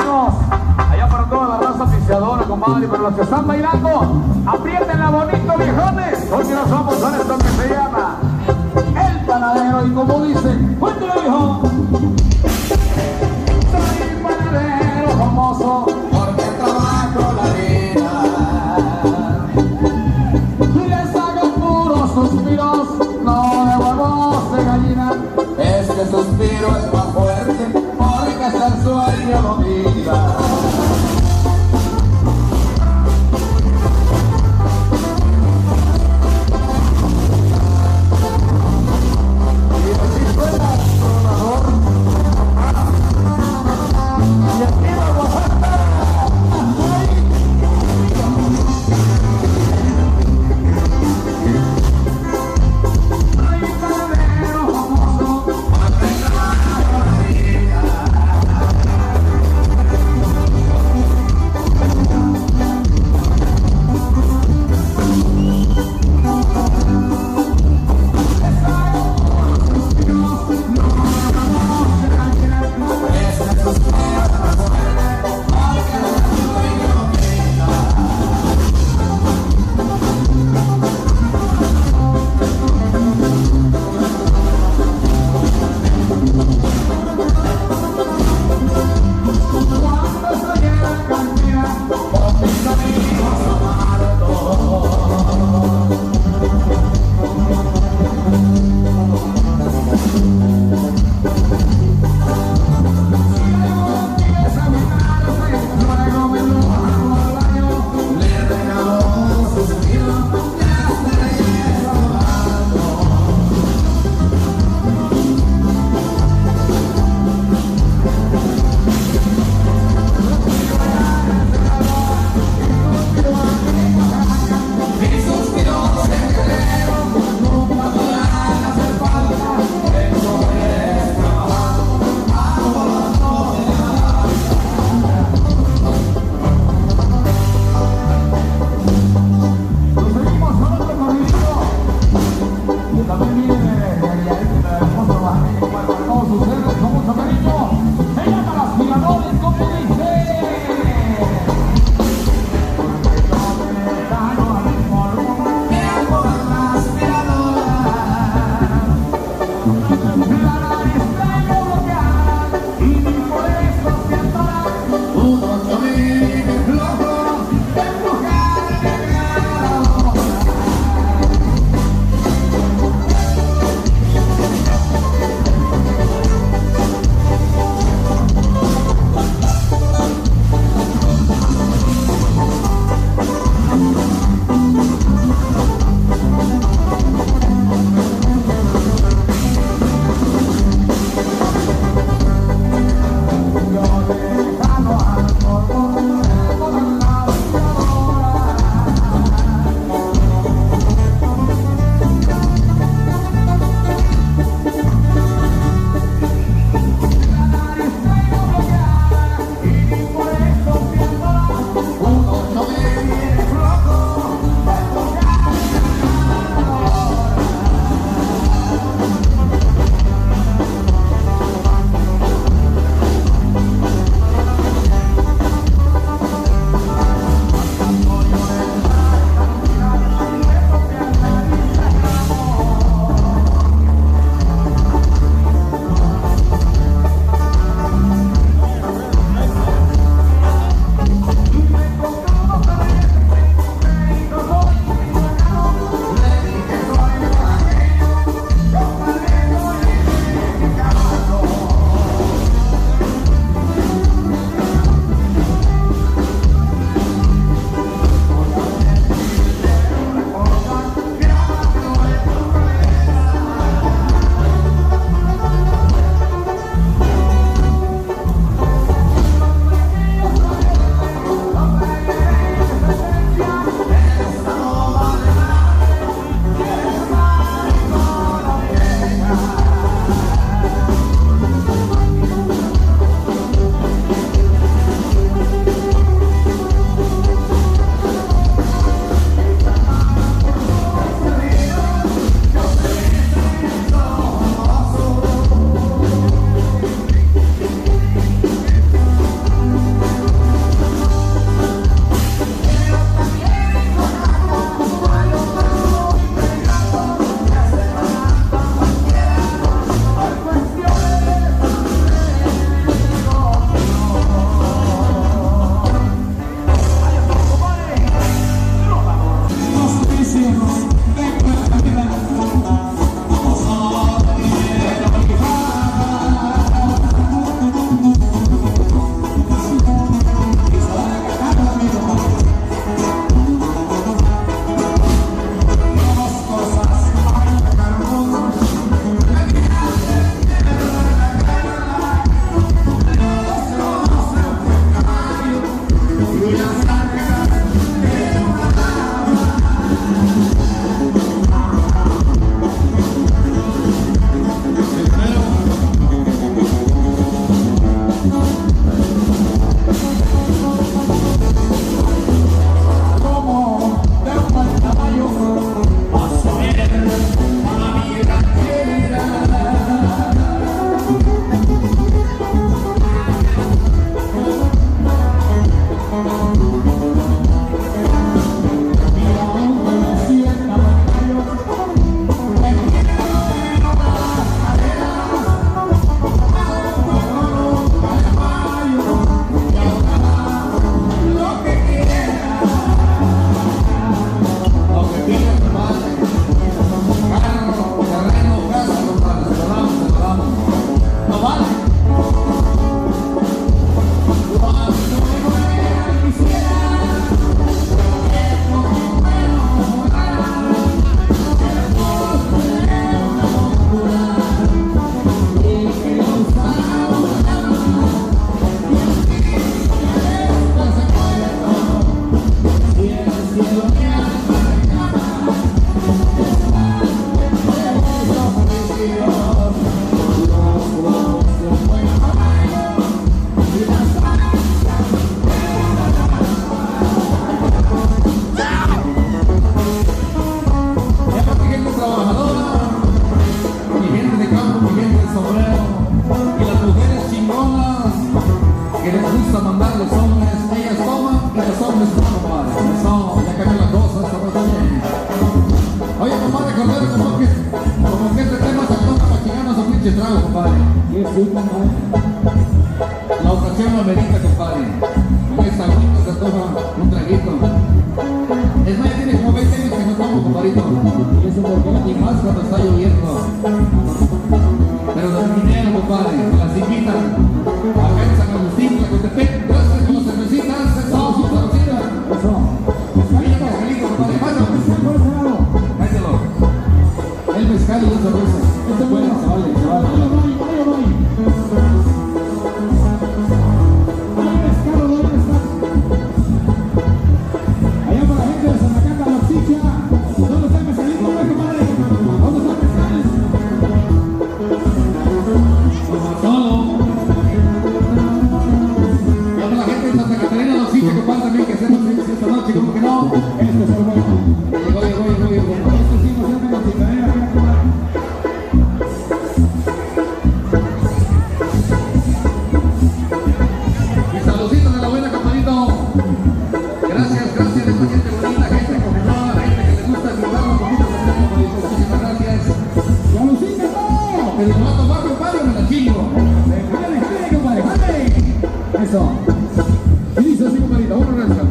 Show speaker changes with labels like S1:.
S1: amigos. Allá para toda la raza piseadora, compadre. Para los que están bailando, apriétenla bonito, viejones. Hoy nos vamos a esto que se llama El Panadero. Y como dice, cuéntelo, viejo. Soy panadero famoso porque trabajo la vida. Y les hago puros suspiros, no de huevos de gallina. Este suspiro es más fuerte porque hasta el sueño lo mira. Y así suena el tronador. La ocasión lo amerita, compadre. Con esa bonita se toma un traguito. Es más, ya tiene como 20 años que no tomo, compadrito. Y eso porque y más cuando está lloviendo. Pero los mineros, compadre, las invitan acá en San Agustín, Tlacotepec. Gracias con las cervecitas. Eso, salucita. Eso. Mira, mezcalito, compadre. Pásalo. Mételo. El mezcal y la cerveza. Esto es bueno, se vale, se vale. También que hacemos esta noche, como que no, esto es el bueno. Llegó. Esto sí nos hace la ciudadanía. Mis saluditos a la buena, compadrito. Gracias, esta gente bonita, gente conectada, gente que le gusta disfrutar un poquito de este compadrito. Muchísimas gracias. ¡Salucita todo! ¿Pero me va a tomar, compadre, o me la chingo? ¡Jale, compadre, jale! Eso. Y dice así, compadrito, vamos a regresar.